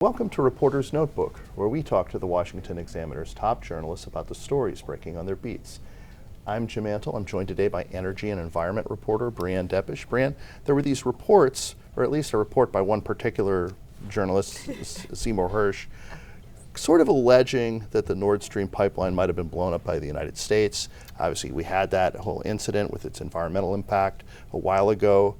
Welcome to Reporter's Notebook, where we talk to the Washington Examiner's top journalists about the stories breaking on their beats. I'm Jim Antle. I'm joined today by energy and environment reporter Breanne Deppisch. Breanne, there were these reports, or at least a report by one particular journalist, Seymour Hersh, sort of alleging that the Nord Stream pipeline might have been blown up by the United States. Obviously, we had that whole incident with its environmental impact a while ago.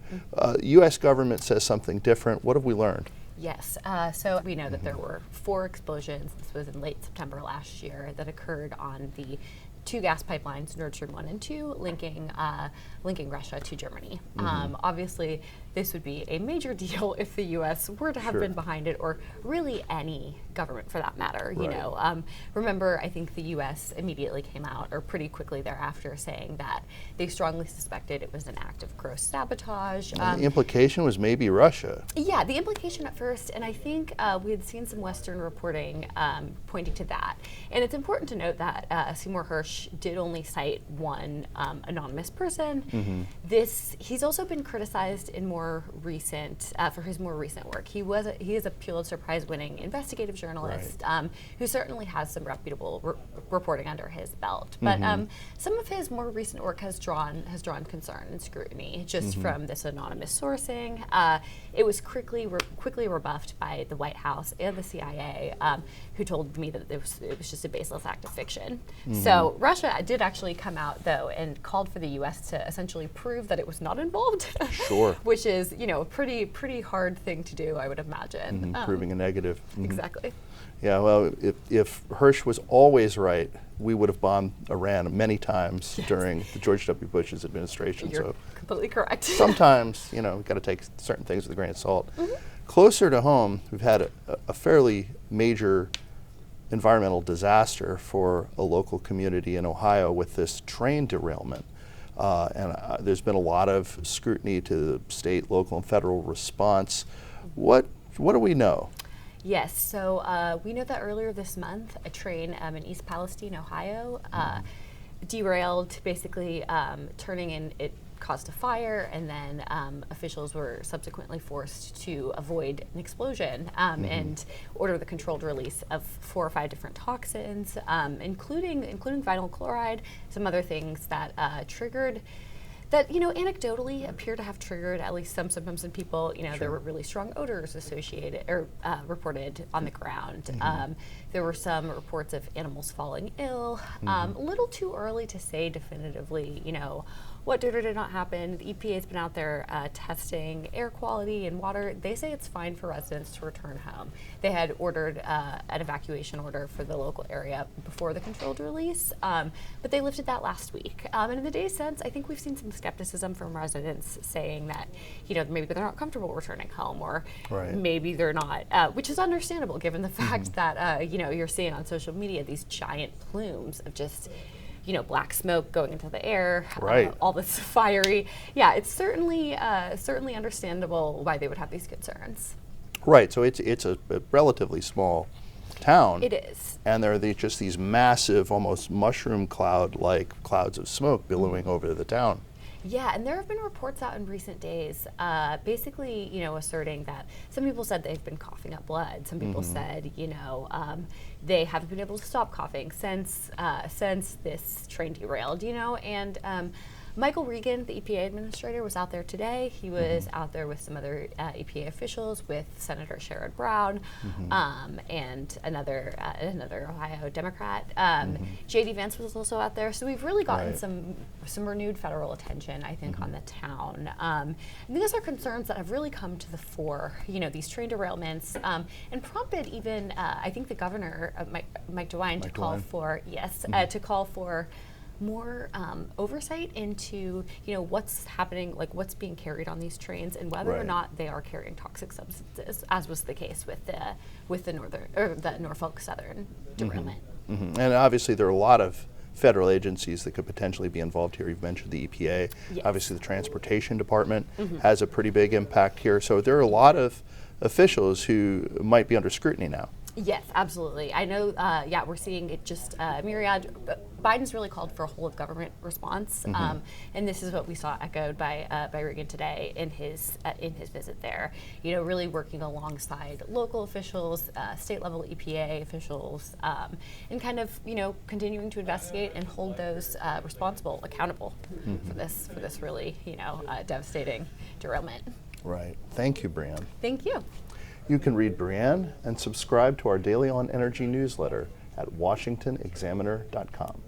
U.S. government says something different. What have we learned? Yes, so we know that there were 4 explosions, this was in late September last year, that occurred on the 2 gas pipelines, Nord Stream 1 and 2, linking Russia to Germany. Obviously, this would be a major deal if the U.S. were to have been behind it, or really any government for that matter. Right. You know, remember, I think the U.S. immediately came out, or pretty quickly thereafter, saying that they strongly suspected it was an act of gross sabotage. The implication was maybe Russia. Yeah, the implication at first, and I think we had seen some Western reporting pointing to that. And it's important to note that Seymour Hersh did only cite one anonymous person. He's also been criticized in more recent for his more recent work. He is a Pulitzer Prize-winning investigative journalist who certainly has some reputable reporting under his belt. But some of his more recent work has drawn concern and scrutiny just from this anonymous sourcing. It was quickly rebuffed by the White House and the CIA, who told me that it was just a baseless act of fiction. So Russia did actually come out, though, and called for the U.S. to essentially prove that it was not involved. Sure. Which is, you know, a pretty hard thing to do, I would imagine. Proving a negative. Exactly. Yeah, well, if Hersh was always right, we would have bombed Iran many times during the George W. Bush's administration. You're completely correct. Sometimes, you know, we've got to take certain things with a grain of salt. Closer to home, we've had a fairly major environmental disaster for a local community in Ohio with this train derailment. And there's been a lot of scrutiny to the state, local, and federal response. What do we know? Yes, so we know that earlier this month, a train in East Palestine, Ohio, derailed, basically turning in. It caused a fire, and then officials were subsequently forced to avoid an explosion and order the controlled release of 4 or 5 different toxins, including vinyl chloride, some other things that triggered. That, you know, anecdotally appear to have triggered at least some symptoms in people. You know, there were really strong odors associated or reported on the ground. There were some reports of animals falling ill. A little too early to say definitively, you know, what did or did not happen. The EPA has been out there testing air quality and water. They say it's fine for residents to return home. They had ordered an evacuation order for the local area before the controlled release, but they lifted that last week. And in the days since, I think we've seen some skepticism from residents saying that, you know, maybe they're not comfortable returning home, or maybe they're not, which is understandable given the fact that, you know, you're seeing on social media these giant plumes of just, you know, black smoke going into the air, all this fiery. Yeah, it's certainly understandable why they would have these concerns. Right, so it's a relatively small town. It is. And there are just these massive, almost mushroom cloud-like clouds of smoke billowing over the town. Yeah, and there have been reports out in recent days, basically, you know, asserting that some people said they've been coughing up blood. Some people said, you know, they haven't been able to stop coughing since this train derailed, you know, and Michael Regan, the EPA administrator, was out there today. He was out there with some other EPA officials, with Senator Sherrod Brown and another Ohio Democrat. J.D. Vance was also out there. So we've really gotten some renewed federal attention, I think, on the town. And these are concerns that have really come to the fore. You know, these train derailments, and prompted even I think the governor, Mike DeWine, to call for more oversight into, you know, what's happening, like what's being carried on these trains, and whether or not they are carrying toxic substances, as was the case with the Norfolk Southern derailment. And obviously there are a lot of federal agencies that could potentially be involved here. You've mentioned the EPA. Obviously the Transportation Department has a pretty big impact here. So there are a lot of officials who might be under scrutiny now. Yes, absolutely. I know, yeah, we're seeing it just myriad. Biden's really called for a whole of government response, and this is what we saw echoed by Reagan today in his visit there. You know, really working alongside local officials, state level EPA officials, and kind of continuing to investigate and hold those responsible accountable for this really devastating derailment. Right. Thank you, Breanne. Thank you. You can read Breanne and subscribe to our Daily on Energy newsletter at washingtonexaminer.com.